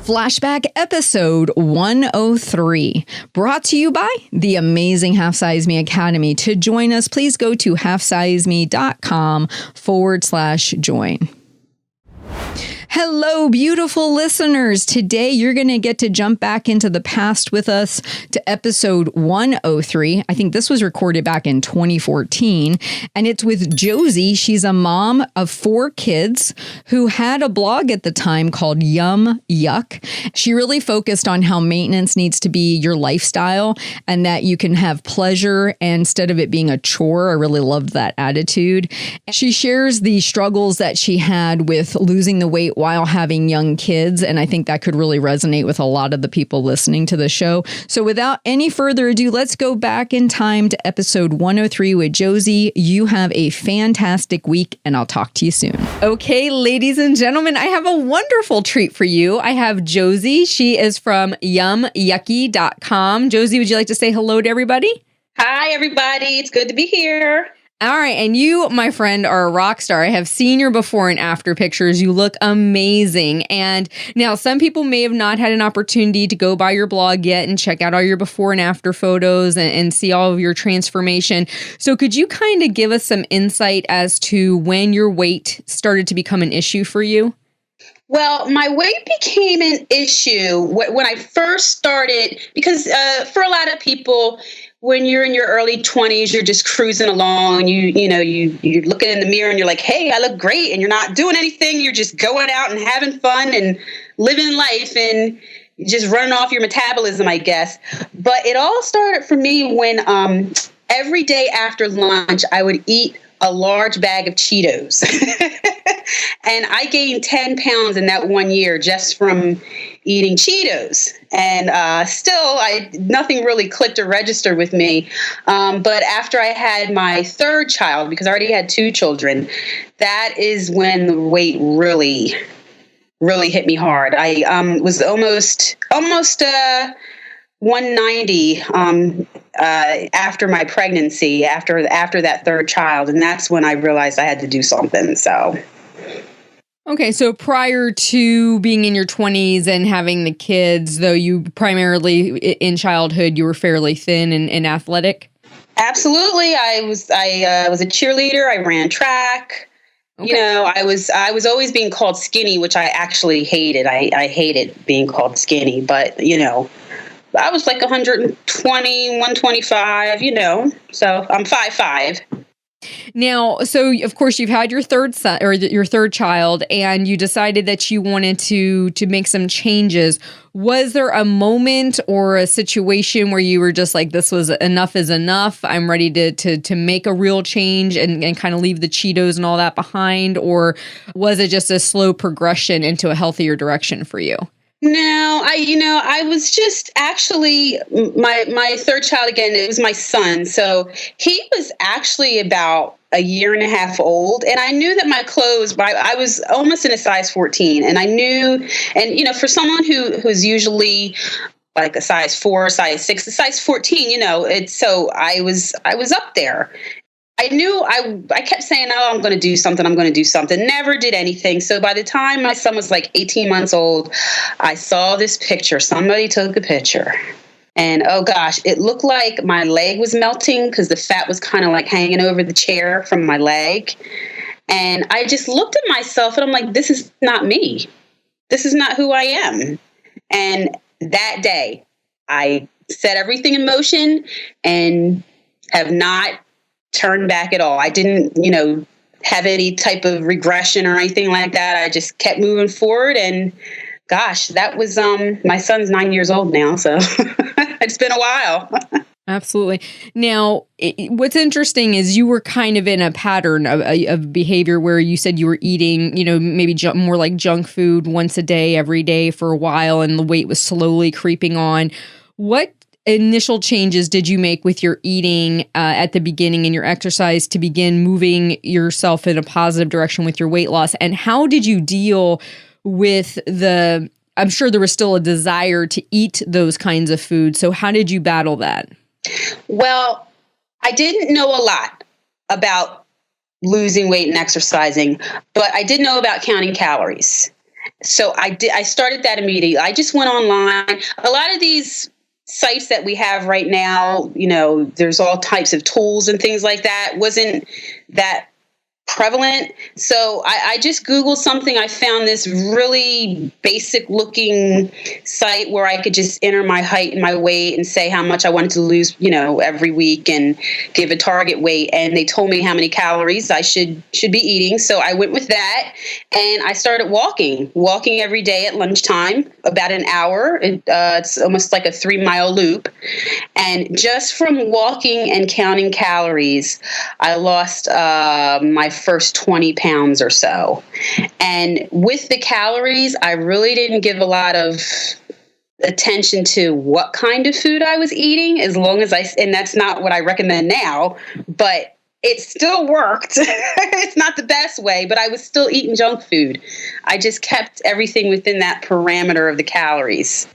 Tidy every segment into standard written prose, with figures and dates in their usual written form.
Flashback episode 103, brought to you by the amazing Half Size Me Academy. To join us, please go to halfsizeme.com/join. Hello, beautiful listeners. Today, you're going to get to jump back into the past with us to episode 103. I think this was recorded back in 2014, and it's with Josie. She's a mom of 4 kids who had a blog at the time called Yum Yuck. She really focused on how maintenance needs to be your lifestyle and that you can have pleasure instead of it being a chore. I really loved that attitude. She shares the struggles that she had with losing the weight while having young kids. And I think that could really resonate with a lot of the people listening to the show. So without any further ado, let's go back in time to episode 103 with Josie. You have a fantastic week and I'll talk to you soon. Okay, ladies and gentlemen, I have a wonderful treat for you. I have Josie. She is from YumYucky.com. Josie, would you like to say hello to everybody? Hi, everybody. It's good to be here. All right. And you, my friend, are a rock star. I have seen your before and after pictures. You look amazing. And now some people may have not had an opportunity to go by your blog yet and check out all your before and after photos and see all of your transformation. So could you kind of give us some insight as to when your weight started to become an issue for you? Well, my weight became an issue when I first started, because for a lot of people, when you're in your early 20s, you're just cruising along. You're looking in the mirror and you're like, hey, I look great. And you're not doing anything. You're just going out and having fun and living life and just running off your metabolism, I guess. But it all started for me when every day after lunch, I would eat a large bag of Cheetos. And I gained 10 pounds in that 1 year just from eating Cheetos. And nothing really clicked or registered with me. But after I had my third child, because I already had 2 children, that is when the weight really, really hit me hard. I was almost 190 after my pregnancy, after that third child. And that's when I realized I had to do something. So. Okay, so prior to being in your 20s and having the kids, though you primarily in childhood, you were fairly thin and athletic? Absolutely. I was a cheerleader. I ran track. Okay. I was always being called skinny, which I actually hated. I hated being called skinny, but, I was like 120, 125, so I'm 5'5". Now, so of course you've had your third son or your third child, and you decided that you wanted to make some changes. Was there a moment or a situation where you were just like, this was enough is enough? I'm ready to make a real change and kind of leave the Cheetos and all that behind? Or was it just a slow progression into a healthier direction for you? No, I was just actually my third child again. It was my son. So he was actually about a year and a half old. And I knew that my clothes, I was almost in a size 14. And I knew, and, for someone who's usually like a size 4, size 6, a size 14, it's so I was up there. I knew I kept saying, oh, I'm going to do something. I'm going to do something. Never did anything. So by the time my son was like 18 months old, I saw this picture. Somebody took a picture. And oh gosh, it looked like my leg was melting because the fat was kind of like hanging over the chair from my leg. And I just looked at myself and I'm like, this is not me. This is not who I am. And that day I set everything in motion and have not turned back at all. I didn't, have any type of regression or anything like that. I just kept moving forward. And gosh, that was, my son's 9 years old now. So it's been a while. Absolutely. Now, what's interesting is you were kind of in a pattern of behavior where you said you were eating, maybe more like junk food once a day, every day for a while, and the weight was slowly creeping on. What initial changes did you make with your eating at the beginning and your exercise to begin moving yourself in a positive direction with your weight loss? And how did you deal with I'm sure there was still a desire to eat those kinds of foods. So how did you battle that? Well, I didn't know a lot about losing weight and exercising, but I did know about counting calories. So I started that immediately. I just went online. A lot of these sites that we have right now, there's all types of tools and things like that. Wasn't that prevalent. So I just Googled something. I found this really basic looking site where I could just enter my height and my weight and say how much I wanted to lose, every week and give a target weight. And they told me how many calories I should be eating. So I went with that and I started walking every day at lunchtime, about an hour. It's almost like a 3-mile loop. And just from walking and counting calories, I lost my first 20 pounds or so. And with the calories, I really didn't give a lot of attention to what kind of food I was eating, and that's not what I recommend now, but it still worked. It's not the best way, but I was still eating junk food. I just kept everything within that parameter of the calories.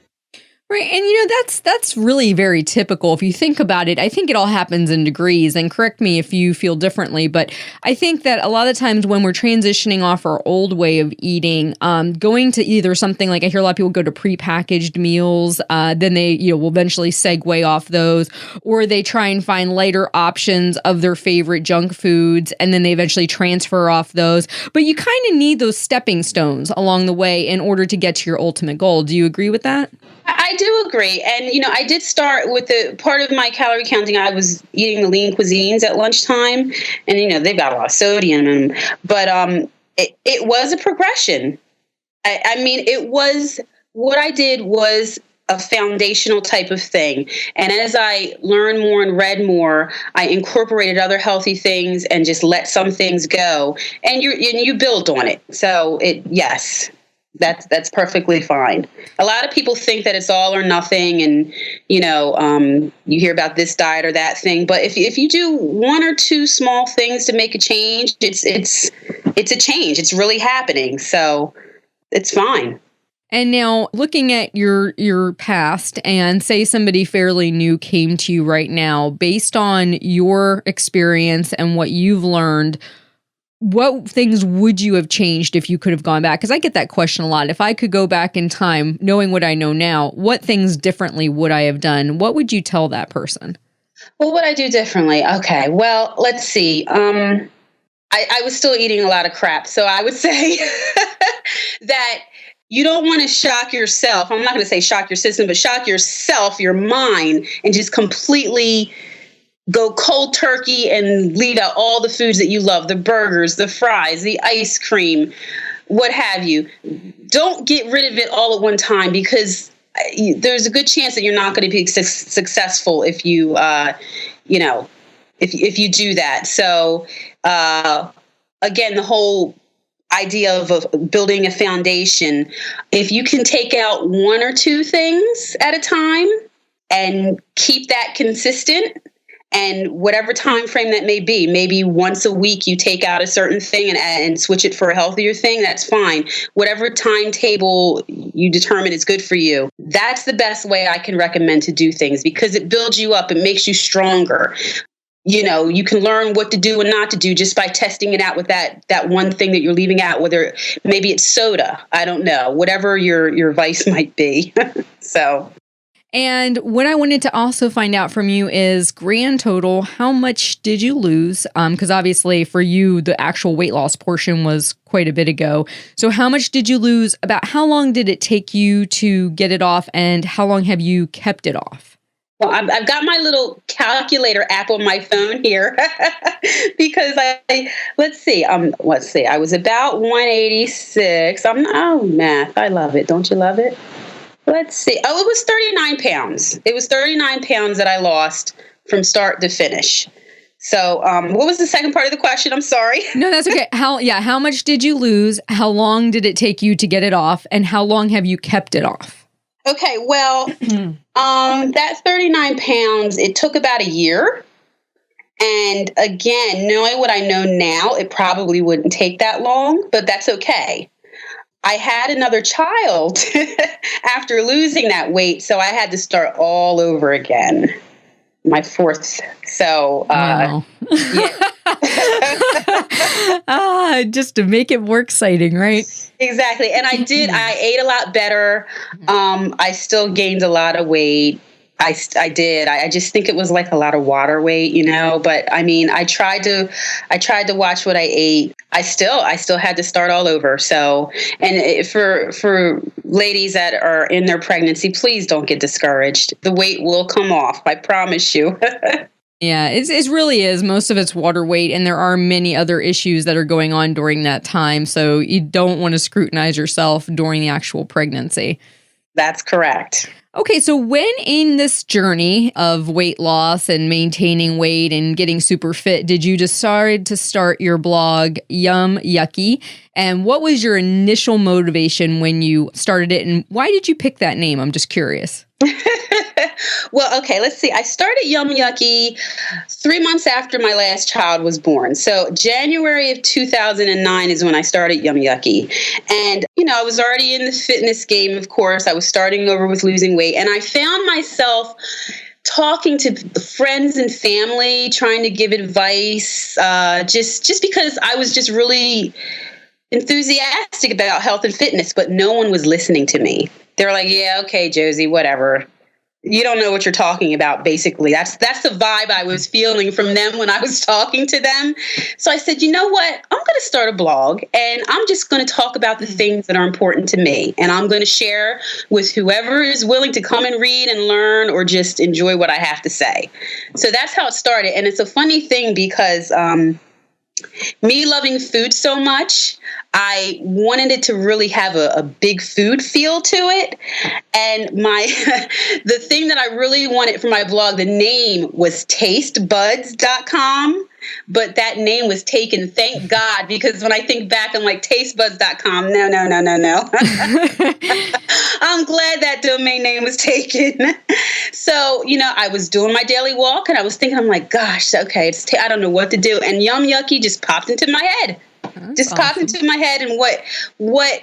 Right. And, that's really very typical. If you think about it, I think it all happens in degrees, and correct me if you feel differently. But I think that a lot of times when we're transitioning off our old way of eating, going to either something like, I hear a lot of people go to prepackaged meals, then they will eventually segue off those, or they try and find lighter options of their favorite junk foods, and then they eventually transfer off those. But you kind of need those stepping stones along the way in order to get to your ultimate goal. Do you agree with that? I do agree. And, I did start with the part of my calorie counting. I was eating the lean cuisines at lunchtime, and, they've got a lot of sodium in them. But it was a progression. What I did was a foundational type of thing. And as I learned more and read more, I incorporated other healthy things and just let some things go. And you build on it. So yes. That's perfectly fine. A lot of people think that it's all or nothing, and you hear about this diet or that thing. But if you do one or two small things to make a change, it's a change. It's really happening. So it's fine. And now, looking at your past, and say somebody fairly new came to you right now, based on your experience and what you've learned, what things would you have changed if you could have gone back? Because I get that question a lot. If I could go back in time, knowing what I know now, what things differently would I have done? What would you tell that person? What would I do differently? Okay, well, let's see. I was still eating a lot of crap. So I would say that you don't want to shock yourself. I'm not going to say shock your system, but shock yourself, your mind, and just completely go cold turkey and leave out all the foods that you love, the burgers, the fries, the ice cream, what have you. Don't get rid of it all at one time, because there's a good chance that you're not going to be successful if you, if you do that. So, again, the whole idea of building a foundation, if you can take out one or two things at a time and keep that consistent, and whatever time frame that may be, maybe once a week you take out a certain thing and switch it for a healthier thing, that's fine. Whatever timetable you determine is good for you, that's the best way I can recommend to do things, because it builds you up. It makes you stronger. You can learn what to do and not to do just by testing it out with that one thing that you're leaving out, whether maybe it's soda, I don't know, whatever your vice might be. So. And what I wanted to also find out from you is, grand total, how much did you lose? Because obviously for you, the actual weight loss portion was quite a bit ago. So how much did you lose? About how long did it take you to get it off? And how long have you kept it off? Well, I've got my little calculator app on my phone here because let's see. I was about 186. Math. I love it. Don't you love it? Let's see. Oh, it was 39 pounds. It was 39 pounds that I lost from start to finish. So what was the second part of the question? I'm sorry. No, that's okay. How much did you lose? How long did it take you to get it off? And how long have you kept it off? Okay, well, that 39 pounds, it took about a year. And again, knowing what I know now, it probably wouldn't take that long, but that's okay. I had another child after losing that weight, so I had to start all over again. My fourth. So, wow. Yeah. Just to make it more exciting, right? Exactly. And I ate a lot better. I still gained a lot of weight. I did. I just think it was like a lot of water weight, but I mean, I tried to watch what I ate. I still had to start all over. So, and for ladies that are in their pregnancy, please don't get discouraged. The weight will come off. I promise you. Yeah, it really is. Most of it's water weight, and there are many other issues that are going on during that time. So you don't want to scrutinize yourself during the actual pregnancy. That's correct. Okay, so when in this journey of weight loss and maintaining weight and getting super fit, did you decide to start your blog, Yum Yucky? And what was your initial motivation when you started it? And why did you pick that name? I'm just curious. Well, okay, let's see. I started Yum Yucky 3 months after my last child was born. So January of 2009 is when I started Yum Yucky. And, I was already in the fitness game, of course. I was starting over with losing weight. And I found myself talking to friends and family, trying to give advice, just because I was just really enthusiastic about health and fitness, but no one was listening to me. They were like, yeah, okay, Josie, whatever. You don't know what you're talking about, basically. That's the vibe I was feeling from them when I was talking to them. So I said, you know what? I'm going to start a blog, and I'm just going to talk about the things that are important to me. And I'm going to share with whoever is willing to come and read and learn or just enjoy what I have to say. So that's how it started. And it's a funny thing because me loving food so much, I wanted it to really have a big food feel to it. And the thing that I really wanted for my blog, the name was tastebuds.com. But that name was taken, thank God, because when I think back, I'm like, tastebuds.com. No. I'm glad that domain name was taken. So, I was doing my daily walk and I was thinking, I'm like, gosh, okay, I don't know what to do. And Yum Yucky just popped into my head. Popped into my head. And what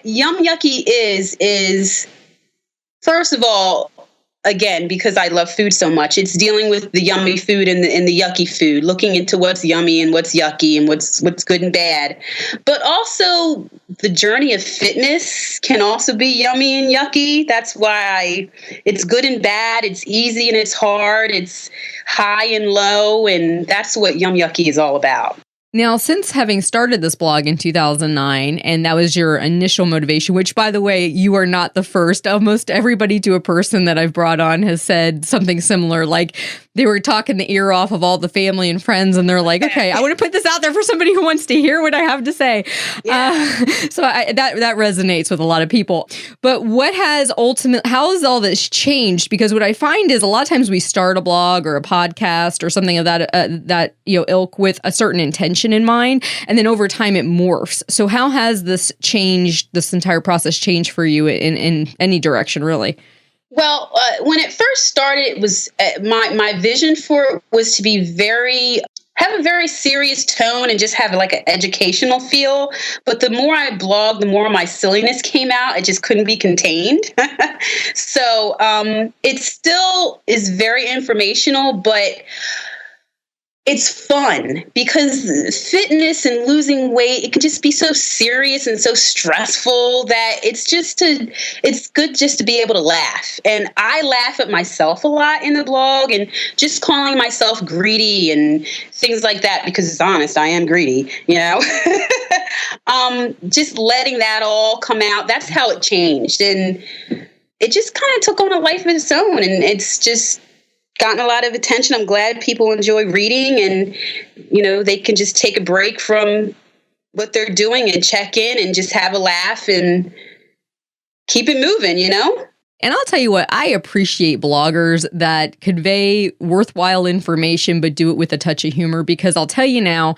Yum Yucky is, first of all, again, because I love food so much, it's dealing with the yummy food and the yucky food, looking into what's yummy and what's yucky and what's good and bad. But also the journey of fitness can also be yummy and yucky. That's why it's good and bad. It's easy and it's hard. It's high and low. And that's what Yum Yucky is all about. Now, since having started this blog in 2009, and that was your initial motivation, which, by the way, you are not the first. Almost everybody to a person that I've brought on has said something similar. Like they were talking the ear off of all the family and friends, and they're like, okay, I want to put this out there for somebody who wants to hear what I have to say. Yeah. So that resonates with a lot of people. But how has all this changed? Because what I find is a lot of times we start a blog or a podcast or something of that ilk with a certain intention in mind, and then over time it morphs. So how has this entire process changed for you in any direction, really? Well, when it first started, it was my vision for it was to be have a very serious tone and just have like an educational feel. But the more I blogged, the more my silliness came out. It just couldn't be contained. So it still is very informational, but it's fun because fitness and losing weight, it can just be so serious and so stressful that it's good just to be able to laugh. And I laugh at myself a lot in the blog and just calling myself greedy and things like that, because it's honest, I am greedy, just letting that all come out. That's how it changed. And it just kind of took on a life of its own, and it's just gotten a lot of attention. I'm glad people enjoy reading, and they can just take a break from what they're doing and check in and just have a laugh and keep it moving, And I'll tell you what, I appreciate bloggers that convey worthwhile information, but do it with a touch of humor, because I'll tell you now,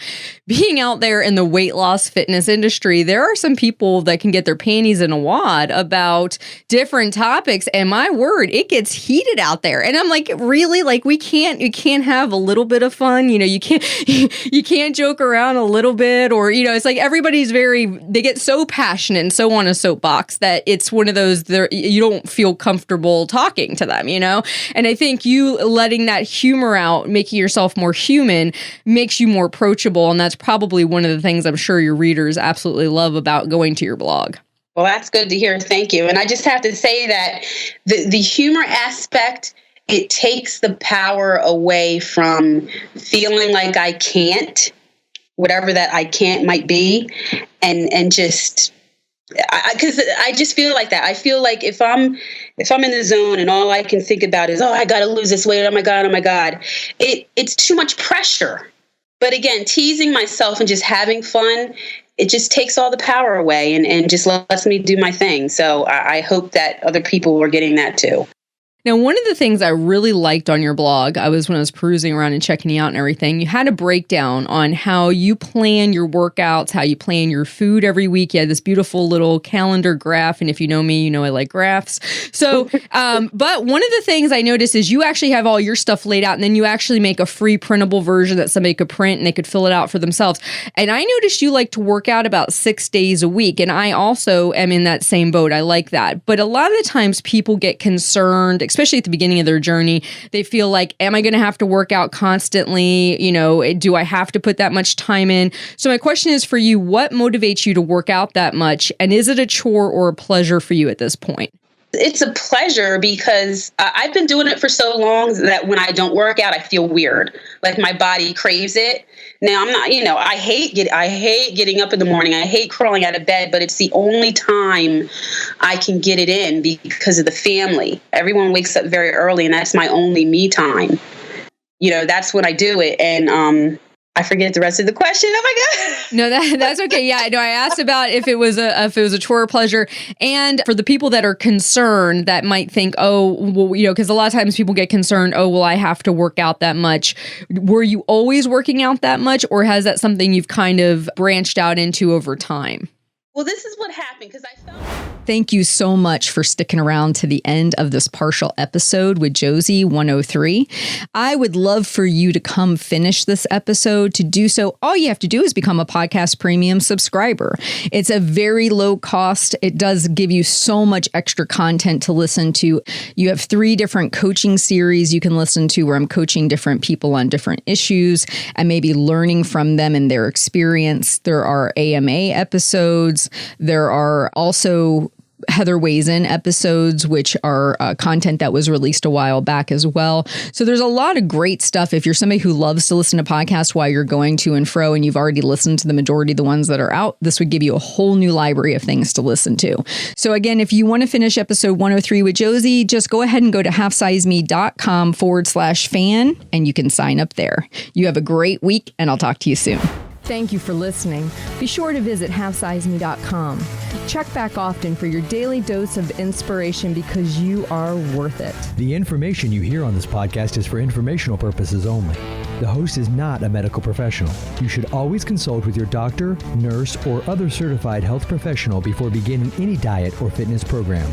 being out there in the weight loss fitness industry, there are some people that can get their panties in a wad about different topics. And my word, it gets heated out there. And I'm like, really? Like you can't have a little bit of fun. You can't joke around a little bit, or, it's like everybody's they get so passionate and so on a soapbox that it's one of those, you don't feel feel comfortable talking to them, And I think you letting that humor out, making yourself more human, makes you more approachable. And that's probably one of the things I'm sure your readers absolutely love about going to your blog. Well, that's good to hear. Thank you. And I just have to say that the humor aspect, it takes the power away from feeling like I can't, whatever that I can't might be, and just, because I just feel like that. I feel like if I'm in the zone and all I can think about is, I got to lose this weight. Oh my God. It's too much pressure. But again, teasing myself and just having fun, it just takes all the power away and just lets me do my thing. So I hope that other people are getting that too. Now, one of the things I really liked on your blog, when I was perusing around and checking you out and everything, you had a breakdown on how you plan your workouts, how you plan your food every week. You had this beautiful little calendar graph. And if you know me, you know I like graphs. So, but one of the things I noticed is you actually have all your stuff laid out, and then you actually make a free printable version that somebody could print and they could fill it out for themselves. And I noticed you like to work out about 6 days a week. And I also am in that same boat. I like that. But a lot of the times people get concerned, especially at the beginning of their journey. They feel like, am I going to have to work out constantly? Do I have to put that much time in? So my question is for you, what motivates you to work out that much? And is it a chore or a pleasure for you at this point? It's a pleasure because I've been doing it for so long that when I don't work out, I feel weird. Like my body craves it. Now I'm not, I hate getting up in the morning. I hate crawling out of bed, but it's the only time I can get it in because of the family. Everyone wakes up very early and that's my only me time. That's when I do it. And, I forget the rest of the question. Oh my God. No, that's okay. Yeah, I know. I asked about if it was a chore or pleasure. And for the people that are concerned that might think, because a lot of times people get concerned, I have to work out that much. Were you always working out that much, or has that something you've kind of branched out into over time? Well, this is what happened because I felt... Thank you so much for sticking around to the end of this partial episode with Josie 103. I would love for you to come finish this episode. To do so, all you have to do is become a Podcast Premium subscriber. It's a very low cost. It does give you so much extra content to listen to. You have 3 different coaching series you can listen to where I'm coaching different people on different issues and maybe learning from them and their experience. There are AMA episodes. There are also Heather Weighs In episodes, which are content that was released a while back as well. So there's a lot of great stuff. If you're somebody who loves to listen to podcasts while you're going to and fro and you've already listened to the majority of the ones that are out, this would give you a whole new library of things to listen to. So again, if you want to finish episode 103 with Josie, just go ahead and go to halfsizeme.com/fan and you can sign up there. You have a great week and I'll talk to you soon. Thank you for listening. Be sure to visit halfsizeme.com. Check back often for your daily dose of inspiration because you are worth it. The information you hear on this podcast is for informational purposes only. The host is not a medical professional. You should always consult with your doctor, nurse, or other certified health professional before beginning any diet or fitness program.